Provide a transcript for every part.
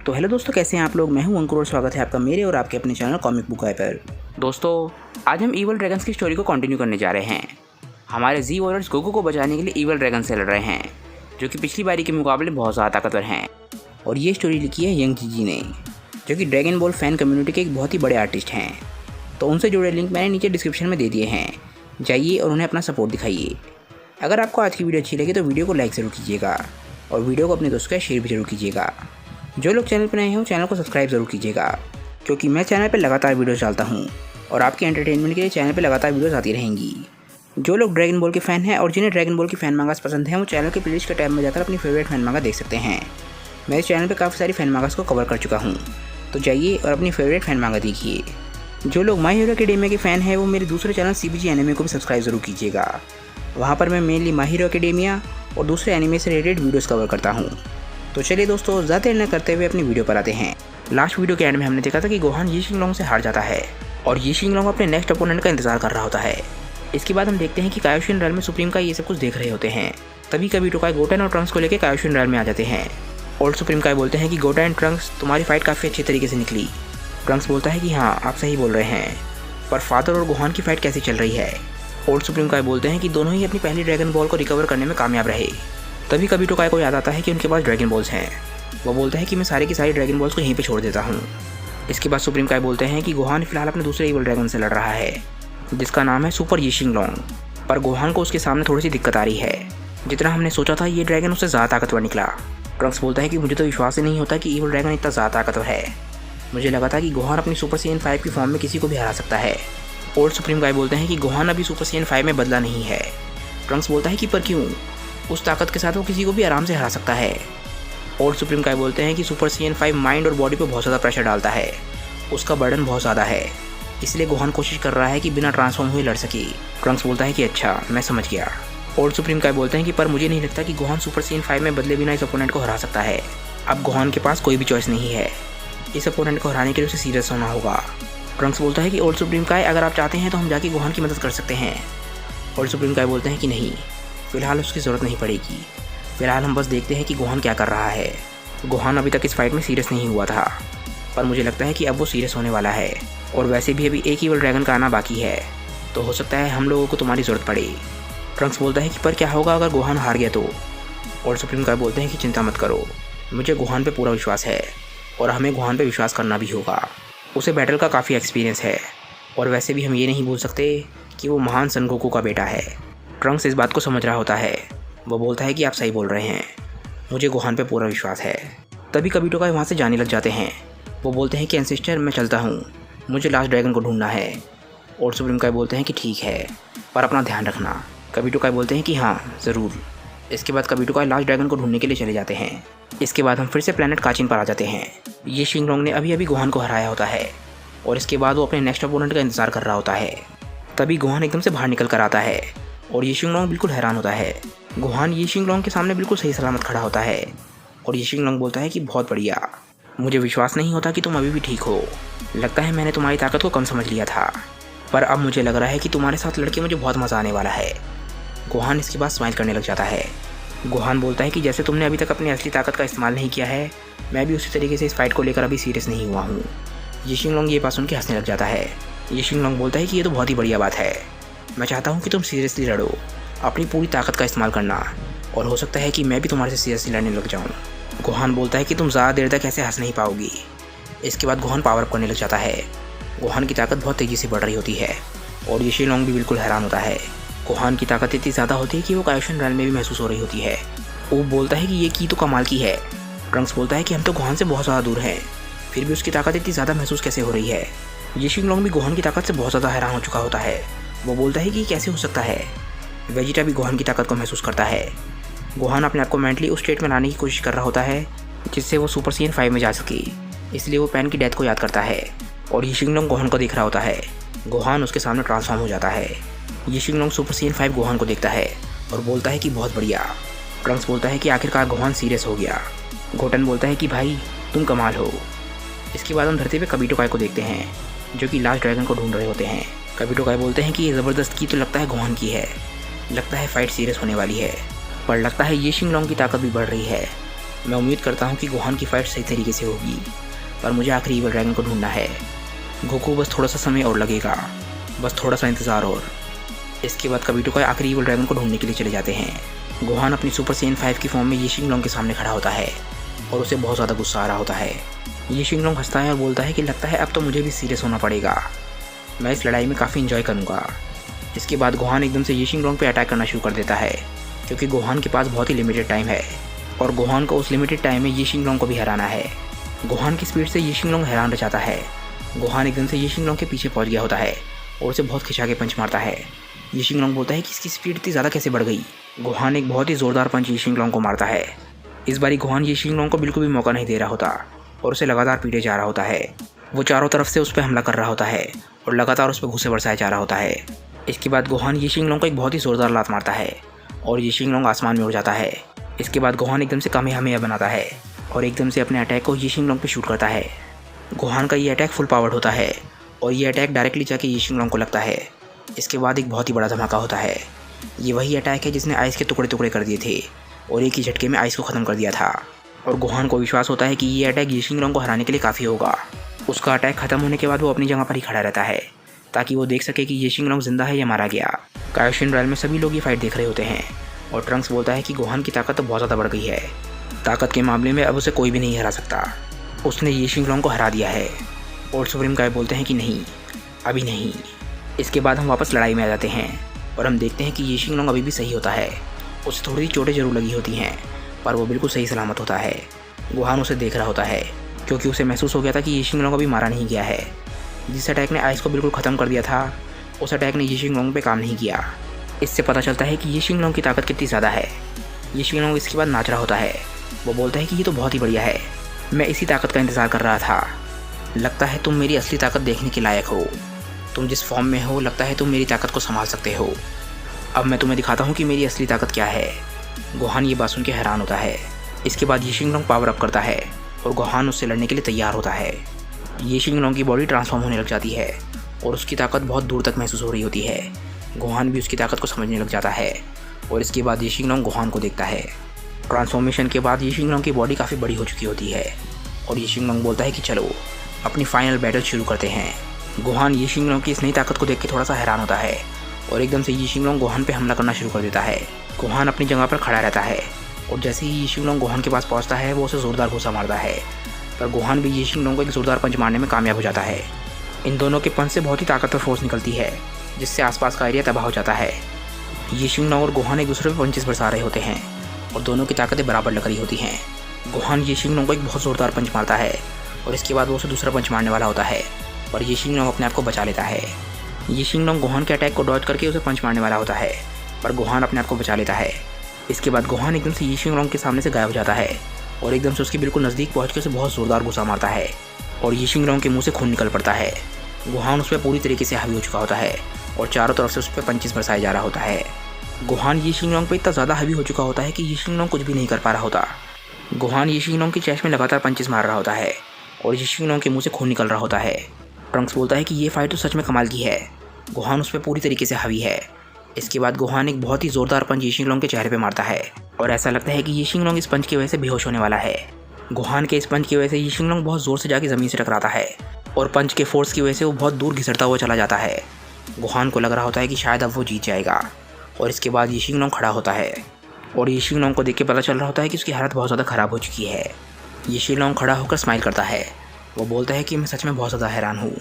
तो हेलो दोस्तों, कैसे हैं आप लोग। मैं हूं अंकुर और स्वागत है आपका मेरे और आपके अपने चैनल कॉमिक बुक गाय पर। दोस्तों, आज हम ईवल ड्रैगन्स की स्टोरी को कंटिन्यू करने जा रहे हैं। हमारे जी वॉरियर्स गोकू को बचाने के लिए ईवल ड्रैगन से लड़ रहे हैं, जो कि पिछली बारी के मुकाबले बहुत ज़्यादा ताकतवर हैं। और ये स्टोरी लिखी है यंग जीजी ने, जो कि ड्रैगन बॉल फैन कम्युनिटी के एक बहुत ही बड़े आर्टिस्ट हैं। तो उनसे जुड़े लिंक मैंने नीचे डिस्क्रिप्शन में दे दिए हैं, जाइए और उन्हें अपना सपोर्ट दिखाइए। अगर आपको आज की वीडियो अच्छी लगी तो वीडियो को लाइक ज़रूर कीजिएगा और वीडियो को अपने दोस्तों के साथ शेयर भी जरूर कीजिएगा। जो लोग चैनल पर नए हैं चैनल को सब्सक्राइब ज़रूर कीजिएगा, क्योंकि मैं चैनल पर लगातार वीडियोस डालता हूं और आपके एंटरटेनमेंट के लिए चैनल पर लगातार वीडियोस आती रहेंगी। जो लोग ड्रैगन बॉल के फ़ैन हैं और जिन्हें ड्रैगन बॉल की फ़ैन मांगास पसंद है, वो चैनल के प्लेलिस्ट के टैब में जाकर अपनी फेवरेट फ़ैन मांगा देख सकते हैं। मैं इस चैनल पर काफ़ी सारी फ़ैन मांगास को कवर कर चुका हूँ, तो जाइए और अपनी फेवरेट फ़ैन मांगा देखिए। जो लोग माई हीरो एकेडेमिया के फ़ैन हैं, वो मेरे दूसरे चैनल CBG एनिमे को भी सब्सक्राइब ज़रूर कीजिएगा। वहाँ पर मैं मेनली माई हीरो एकेडेमिया और दूसरे एनिमे से रिलेटेड वीडियोस कवर करता हूँ। तो चलिए दोस्तों, ज़्यादा देर न करते हुए अपनी वीडियो पर आते हैं। लास्ट वीडियो के एंड में हमने देखा था कि गोहान यी शिंगलोंग से हार जाता है और यी शिंगलोंग अपने नेक्स्ट अपोनेंट का इंतजार कर रहा होता है। इसके बाद हम देखते हैं कि कायोशिन रैल में सुप्रीम का ये सब कुछ देख रहे होते हैं। तभी कभी टोकाई गोटेन और ट्रंक्स को लेकर कायोशिन रैल में आ जाते हैं। ओल्ड सुप्रीम काय बोलते हैं कि गोटेन ट्रंक्स, तुम्हारी फाइट काफ़ी अच्छे तरीके से निकली। ट्रंक्स बोलता है कि हाँ, आप सही बोल रहे हैं, पर फादर और गोहान की फाइट कैसी चल रही है। ओल्ड सुप्रीम काय बोलते हैं कि दोनों ही अपनी पहली ड्रैगन बॉल को रिकवर करने में कामयाब रहे। तभी कभी टोकाई को याद आता है कि उनके पास ड्रैगन बॉल्स हैं। वो बोलता है कि मैं सारी की सारी ड्रैगन बॉल्स को यहीं पे छोड़ देता हूँ। इसके बाद सुप्रीम काय बोलते हैं कि गोहान फिलहाल अपने दूसरे ईवल ड्रैगन से लड़ रहा है, जिसका नाम है सुपर यी शिंगलोंग। पर गोहान को उसके सामने थोड़ी सी दिक्कत आ रही है। जितना हमने सोचा था, ये ड्रैगन उससे ज़्यादा ताकतवर निकला। ट्रंक्स बोलता है कि मुझे तो विश्वास ही नहीं होता कि ईवल ड्रैगन इतना ज़्यादा ताकतवर है। मुझे लगा था कि गोहान अपनी सुपर सीएन 5 की फॉर्म में किसी को भी हरा सकता है। ओल्ड सुप्रीम काय बोलते हैं कि गोहान अभी सुपर सीएन 5 में बदला नहीं है। ट्रंक्स बोलता है कि पर क्यों, उस ताकत के साथ वो किसी को भी आराम से हरा सकता है। ओल्ड सुप्रीम काय बोलते हैं कि सुपर सीएन 5 माइंड और बॉडी पे बहुत ज़्यादा प्रेशर डालता है, उसका बर्डन बहुत ज़्यादा है, इसलिए गोहान कोशिश कर रहा है कि बिना ट्रांसफॉर्म हुए लड़ सके। ट्रंक्स बोलता है कि अच्छा, मैं समझ गया। ओल्ड सुप्रीम काय बोलते हैं कि पर मुझे नहीं लगता कि गोहान सुपर सीएन 5 में बदले बिना इस अपोनेंट को हरा सकता है। अब गोहान के पास कोई भी चॉइस नहीं है, इस अपोनेंट को हराने के लिए उसे सीरियस होना होगा। ट्रंक्स बोलता है कि ओल्ड सुप्रीम काय, अगर आप चाहते हैं तो हम जाके गोहान की मदद कर सकते हैं। ओल्ड सुप्रीम काय बोलते हैं कि नहीं, फ़िलहाल उसकी ज़रूरत नहीं पड़ेगी। फ़िलहाल हम बस देखते हैं कि गोहान क्या कर रहा है। गोहान अभी तक इस फाइट में सीरियस नहीं हुआ था, पर मुझे लगता है कि अब वो सीरियस होने वाला है। और वैसे भी अभी एक ईवल ड्रैगन का आना बाकी है, तो हो सकता है हम लोगों को तुम्हारी ज़रूरत पड़े। ट्रंक्स बोलता है कि पर क्या होगा अगर गोहान हार गया तो। ओल्ड सुप्रीम काय बोलते हैं कि चिंता मत करो, मुझे गोहान पे पूरा विश्वास है और हमें गोहान पे विश्वास करना भी होगा। उसे बैटल का काफ़ी एक्सपीरियंस है और वैसे भी हम ये नहीं भूल सकते कि वो महान सन गोकू का बेटा है। ट्रंक्स इस बात को समझ रहा होता है। वो बोलता है कि आप सही बोल रहे हैं, मुझे गोहान पे पूरा विश्वास है। तभी कभी टोकाई वहाँ से जाने लग जाते हैं। वो बोलते हैं कि एंसेस्टर, मैं चलता हूँ, मुझे लास्ट ड्रैगन को ढूंढना है। और सुप्रीम काय बोलते हैं कि ठीक है, पर अपना ध्यान रखना। कभी टोकाई बोलते हैं कि हाँ ज़रूर। इसके बाद कभी टोकाई लास्ट ड्रैगन को ढूंढने के लिए चले जाते हैं। इसके बाद हम फिर से प्लेनेट काचिन पर आ जाते हैं। ये शिंगलोंग ने अभी अभी गोहान को हराया होता है और इसके बाद वो अपने नेक्स्ट अपोनेंट का इंतजार कर रहा होता है। तभी गोहान एकदम से बाहर निकल कर आता है और ये शिंगलोंग बिल्कुल हैरान होता है। गोहान ये शिंगलोंग के सामने बिल्कुल सही सलामत खड़ा होता है और ये शिंगलोंग बोलता है कि बहुत बढ़िया, मुझे विश्वास नहीं होता कि तुम अभी भी ठीक हो। लगता है मैंने तुम्हारी ताकत को कम समझ लिया था, पर अब मुझे लग रहा है कि तुम्हारे साथ लड़के मुझे बहुत मज़ा आने वाला है। गोहान इसके बाद स्माइल करने लग जाता है। गोहान बोलता है कि जैसे तुमने अभी तक अपनी असली ताकत का इस्तेमाल नहीं किया है, मैं भी उसी तरीके से इस फाइट को लेकर अभी सीरियस नहीं हुआ हूँ। ये शिंगलोंग ये बात सुन के हंसने लग जाता है। ये शिंगलोंग बोलता है कि ये तो बहुत ही बढ़िया बात है, मैं चाहता हूँ कि तुम सीरियसली लड़ो, अपनी पूरी ताकत का इस्तेमाल करना, और हो सकता है कि मैं भी तुम्हारे से सीरियसली लड़ने लग जाऊँ। गोहान बोलता है कि तुम ज़्यादा देर तक ऐसे हंस नहीं पाओगी। इसके बाद गोहान पावर अप करने लग जाता है। गोहान की ताकत बहुत तेज़ी से बढ़ रही होती है और ये शिंगलोंग भी बिल्कुल हैरान होता है। गोहान की ताकत इतनी ज़्यादा होती है कि वो कायोशिन रैल में भी महसूस हो रही होती है। वो बोलता है कि ये की तो कमाल की है। ट्रंक्स बोलता है कि हम तो गोहान से बहुत ज़्यादा दूर हैं, फिर भी उसकी ताकत इतनी ज़्यादा महसूस कैसे हो रही है। ये शिंगलोंग भी गोहान की ताकत से बहुत ज़्यादा हैरान हो चुका होता है। वो बोलता है कि कैसे हो सकता है। वेजिटा भी गोहान की ताकत को महसूस करता है। गोहान अपने आप को मेंटली उस स्टेट में लाने की कोशिश कर रहा होता है जिससे वो सुपर सीएन 5 में जा सके, इसलिए वो पैन की डेथ को याद करता है और ये शिंगलोंग गोहान को देख रहा होता है। गोहान उसके सामने ट्रांसफॉर्म हो जाता है। ये शिंगलोंग सुपर सीएन 5 गोहान को देखता है और बोलता है कि बहुत बढ़िया। ट्रंक्स बोलता है कि आखिरकार गोहान सीरियस हो गया। गोटन बोलता है कि भाई तुम कमाल हो। इसके बाद हम धरती पे कबीटो काय को देखते हैं, जो कि लास्ट ड्रैगन को ढूंढ रहे होते हैं। कबीटो काय बोलते हैं कि ये ज़बरदस्त की तो लगता है गोहान की है, लगता है फाइट सीरियस होने वाली है, पर लगता है ये शिंगलोंग की ताकत भी बढ़ रही है। मैं उम्मीद करता हूँ कि गोहान की फाइट सही तरीके से होगी, पर मुझे आखिरी ईवल ड्रैगन को ढूंढना है। गोकू बस थोड़ा सा समय और लगेगा, बस थोड़ा सा इंतज़ार और। इसके बाद काबुतो काई आखिरी ईवल ड्रैगन को ढूंढने के लिए चले जाते हैं। गोहान अपनी सुपर सेन 5 की फॉर्म में ये शिंगलोंग के सामने खड़ा होता है और उसे बहुत ज़्यादा गुस्सा आ रहा होता है। ये शिंगलोंग हंसता है और बोलता है कि लगता है अब तो मुझे भी सीरियस होना पड़ेगा, मैं इस लड़ाई में काफ़ी इंजॉय करूँगा। इसके बाद गोहान एकदम से ये शिंगलोंग पे अटैक करना शुरू कर देता है, क्योंकि गोहान के पास बहुत ही लिमिटेड टाइम है और गोहान को उस लिमिटेड टाइम में ये शिंगलोंग को भी हराना है। गोहान की स्पीड से ये शिंगलोंग हैरान रह जाता है। गोहान एकदम से ये शिंगलोंग के पीछे पहुंच गया होता है और उसे बहुत खिंचा के पंच मारता है। ये शिंगलोंग बोलता है कि इसकी स्पीड इतनी ज़्यादा कैसे बढ़ गई। गोहान एक बहुत ही ज़ोरदार पंच ये शिंगलोंग को मारता है। इस बारी गोहान ये शिंगलोंग को बिल्कुल भी मौका नहीं दे रहा होता और उसे लगातार पीटे जा रहा होता है। वो चारों तरफ से उस पर हमला कर रहा होता है और लगातार उस पर घुसे बरसाया जा रहा होता है। इसके बाद गोहान ये शिंगलोंग को एक बहुत ही ज़ोरदार लात मारता है और ये शिंगलोंग आसमान में उड़ जाता है। इसके बाद गोहान एकदम से कामेहामेहा बनाता है और एकदम से अपने अटैक को ये शिंगलोंग पे शूट करता है। गोहान का ये अटैक फुल पावर्ड होता है और ये अटैक डायरेक्टली जाके ये शिंगलोंग को लगता है। इसके बाद एक बहुत ही बड़ा धमाका होता है। ये वही अटैक है जिसने आइस के टुकड़े टुकड़े कर दिए थे और एक ही झटके में आइस को ख़त्म कर दिया था। और गोहान को विश्वास होता है कि ये अटैक ये शिंगलोंग को हराने के लिए काफ़ी होगा। उसका अटैक ख़त्म होने के बाद वो अपनी जगह पर ही खड़ा रहता है ताकि वो देख सके कि ये शिंगलोंग जिंदा है या मारा गया। कायोशिन रॉयल में सभी लोग ये फाइट देख रहे होते हैं और ट्रंक्स बोलता है कि गोहान की ताकत तो बहुत ज़्यादा बढ़ गई है, ताकत के मामले में अब उसे कोई भी नहीं हरा सकता, उसने ये शिंगलोंग को हरा दिया है। और सुप्रीम काय बोलते हैं कि नहीं, अभी नहीं। इसके बाद हम वापस लड़ाई में आ जाते हैं और हम देखते हैं कि ये शिंगलोंग अभी भी सही होता है। उसे थोड़ी सी चोटें जरूर लगी होती हैं पर वो बिल्कुल सही सलामत होता है। गोहान उसे देख रहा होता है क्योंकि उसे महसूस हो गया था कि ये शिंगलोंग अभी मारा नहीं गया है। जिस अटैक ने आइस को बिल्कुल ख़त्म कर दिया था उस अटैक ने ये शिंगलोंग पे काम नहीं किया। इससे पता चलता है कि ये शिंगलोंग की ताकत कितनी ज़्यादा है। ये शिंगलोंग इसके बाद नाच रहा होता है। वो बोलता है कि ये तो बहुत ही बढ़िया है, मैं इसी ताकत का इंतज़ार कर रहा था। लगता है तुम मेरी असली ताकत देखने के लायक हो, तुम जिस फॉर्म में हो लगता है तुम मेरी ताकत को संभाल सकते हो। अब मैं तुम्हें दिखाता हूँ कि मेरी असली ताकत क्या है। गोहान ये बात सुन के हैरान होता है। इसके बाद ये शिंगलोंग पावर अप करता है और गोहान उससे लड़ने के लिए तैयार होता है। ये शिंगलोंग की बॉडी ट्रांसफॉर्म होने लग जाती है और उसकी ताकत बहुत दूर तक महसूस हो रही होती है। गोहान भी उसकी ताकत को समझने लग जाता है और इसके बाद ये शिंगलोंग गोहान को देखता है। ट्रांसफॉर्मेशन के बाद ये शिंगलोंग की बॉडी काफ़ी बड़ी हो चुकी होती है और ये शिंगलोंग बोलता है कि चलो अपनी फाइनल बैटल शुरू करते हैं। गोहान ये शिंगलोंग की इस नई ताकत को देख के थोड़ा सा हैरान होता है और एकदम से ये शिंगलोंग गोहान पे हमला करना शुरू कर देता है। गोहान अपनी जगह पर खड़ा रहता है और जैसे ही ये शिंगलोंग गोहान के पास पहुंचता है वो उसे ज़ोरदार घुसा मारता है, पर गोहान भी ये शिंगलोंग को एक ज़ोरदार पंच मारने में कामयाब हो जाता है। इन दोनों के पंच से बहुत ही ताकतवर फोर्स निकलती है जिससे आसपास का एरिया तबाह हो जाता है। ये शिंगलोंग और गोहान एक दूसरे पर पंचेस बरसा रहे होते हैं और दोनों की ताकतें बराबर लग रही होती हैं। गोहान ये शिंगलोंग को एक बहुत ज़ोरदार पंच मारता है और इसके बाद वो उसे दूसरा पंच मारने वाला होता है, पर ये शिंगलोंग अपने आप को बचा लेता है। ये शिंगलोंग गोहान के अटैक को डॉज करके उसे पंच मारने वाला होता है, पर गोहान अपने आप को बचा लेता है। इसके बाद गोहान एकदम से ये शिंगलोंग के सामने से गायब हो जाता है और एकदम से उसके बिल्कुल नज़दीक पहुँच के उसे बहुत ज़ोरदार घुसा मारता है और ये शिंगलोंग के मुँह से खून निकल पड़ता है। गोहान उस पर पूरी तरीके से हावी हो चुका होता है और चारों तरफ से उस पर पंचेस बरसाया जा रहा होता है। गोहान ये शिंगलोंग पे इतना ज़्यादा हावी हो चुका होता है कि ये शिंगलोंग कुछ भी नहीं कर पा रहा होता। गोहान ये शिंगलोंग की चेस्ट में लगातार पंचेस मार रहा होता है और ये शिंगलोंग के मुँह से खून निकल रहा होता है। ट्रंक्स बोलता है कि ये फाइट तो सच में कमाल की है, गोहान उस पर पूरी तरीके से हावी है। इसके बाद गोहान एक बहुत ही ज़ोरदार पंच ये शिंगलोंग के चेहरे पे मारता है और ऐसा लगता है कि ये शिंगलोंग इस पंच की वजह से बेहोश होने वाला है। गोहान के इस पंच की वजह से ये शिंगलोंग बहुत ज़ोर से जाके ज़मीन से टकराता है और पंच के फोर्स की वजह से वो बहुत दूर घिसटता हुआ चला जाता है। गोहान को लग रहा होता है कि शायद अब वो जीत जाएगा और इसके बाद ये शिंगलोंग खड़ा होता है और ये शिंगलोंग को देख के पता चल रहा होता है कि उसकी हालत बहुत ज़्यादा ख़राब हो चुकी है। ये शिंगलोंग खड़ा होकर स्माइल करता है। वो बोलता है कि मैं सच में बहुत ज़्यादा हैरान हूँ,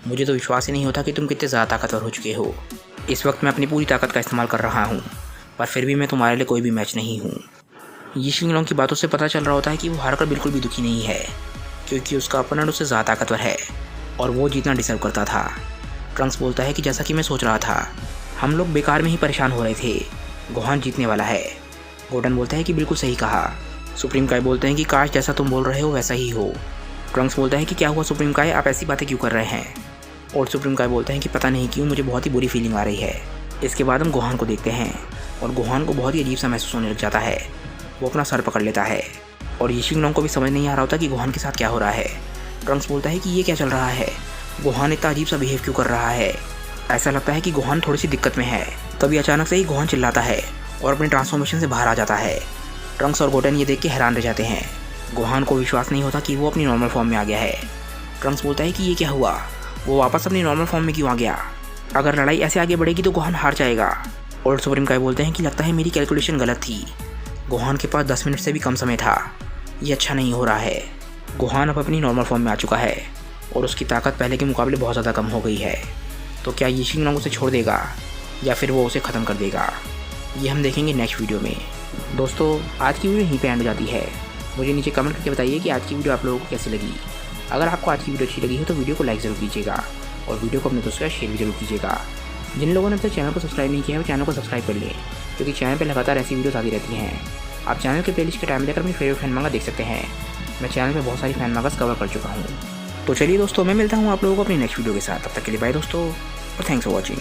मुझे तो विश्वास ही नहीं होता कि तुम कितने ज़्यादा ताकतवर हो चुके हो। इस वक्त मैं अपनी पूरी ताकत का इस्तेमाल कर रहा हूँ पर फिर भी मैं तुम्हारे लिए कोई भी मैच नहीं हूँ। ये शिंगलोंग की बातों से पता चल रहा होता है कि वो हारकर बिल्कुल भी दुखी नहीं है क्योंकि उसका अपोनेंट उससे ज़्यादा ताकतवर है और वो जीतना डिजर्व करता था। ट्रंक्स बोलता है कि जैसा कि मैं सोच रहा था, हम लोग बेकार में ही परेशान हो रहे थे, गोहान जीतने वाला है। गोटन बोलता है कि बिल्कुल सही कहा। सुप्रीम काय बोलते हैं कि काश जैसा तुम बोल रहे हो वैसा ही हो। ट्रंक्स बोलता है कि क्या हुआ सुप्रीम काय, आप ऐसी बातें क्यों कर रहे हैं। और सुप्रीम काय बोलते हैं कि पता नहीं क्यों मुझे बहुत ही बुरी फीलिंग आ रही है। इसके बाद हम गोहान को देखते हैं और गोहान को बहुत ही अजीब सा महसूस होने लग जाता है। वो अपना सर पकड़ लेता है और ये शिंगलोंग को भी समझ नहीं आ रहा होता कि गोहान के साथ क्या हो रहा है। ट्रंक्स बोलता है कि ये क्या चल रहा है, गोहान इतना अजीब सा बिहेव क्यों कर रहा है। ऐसा लगता है कि गोहान थोड़ी सी दिक्कत में है। तभी अचानक से ही गोहान चिल्लाता है और अपने ट्रांसफॉर्मेशन से बाहर आ जाता है। ट्रंक्स और गोटेन ये देख के हैरान रह जाते हैं। गोहान को विश्वास नहीं होता कि वो अपनी नॉर्मल फॉर्म में आ गया है। ट्रंक्स बोलता है कि ये क्या हुआ, वो वापस अपनी नॉर्मल फॉर्म में क्यों आ गया। अगर लड़ाई ऐसे आगे बढ़ेगी तो गोहान हार जाएगा। ओल्ड सुप्रीम काय बोलते हैं कि लगता है मेरी कैलकुलेशन गलत थी। गोहान के पास 10 मिनट से भी कम समय था, ये अच्छा नहीं हो रहा है। गोहान अब अपनी नॉर्मल फॉर्म में आ चुका है और उसकी ताकत पहले के मुकाबले बहुत ज़्यादा कम हो गई है। तो क्या यी शिंग लॉन्ग उसे छोड़ देगा या फिर वो उसे ख़त्म कर देगा, ये हम देखेंगे नेक्स्ट वीडियो में। दोस्तों आज की वीडियो यहीं पे एंड हो जाती है। मुझे नीचे कमेंट करके बताइए कि आज की वीडियो आप लोगों को कैसी लगी। अगर आपको आज की वीडियो अच्छी लगी है तो वीडियो को लाइक ज़रूर कीजिएगा और वीडियो को अपने दोस्तों के साथ शेयर भी जरूर कीजिएगा। जिन लोगों ने अब तक चैनल को सब्सक्राइब नहीं किया है वो चैनल को सब्सक्राइब कर लें, क्योंकि चैनल पर लगातार ऐसी वीडियोस आती रहती हैं। आप चैनल के प्लेलिस्ट के टाइम देकर अपनी फेवरेट फैन मांगा देख सकते हैं। मैं चैनल पे बहुत सारी फैन मांगास कवर कर चुका हूँ। तो चलिए दोस्तों, मैं मिलता हूँ आप लोगों को अपनी नेक्स्ट वीडियो के साथ। तब तक के लिए बाय दोस्तों और थैंक्स फॉर वॉचिंग।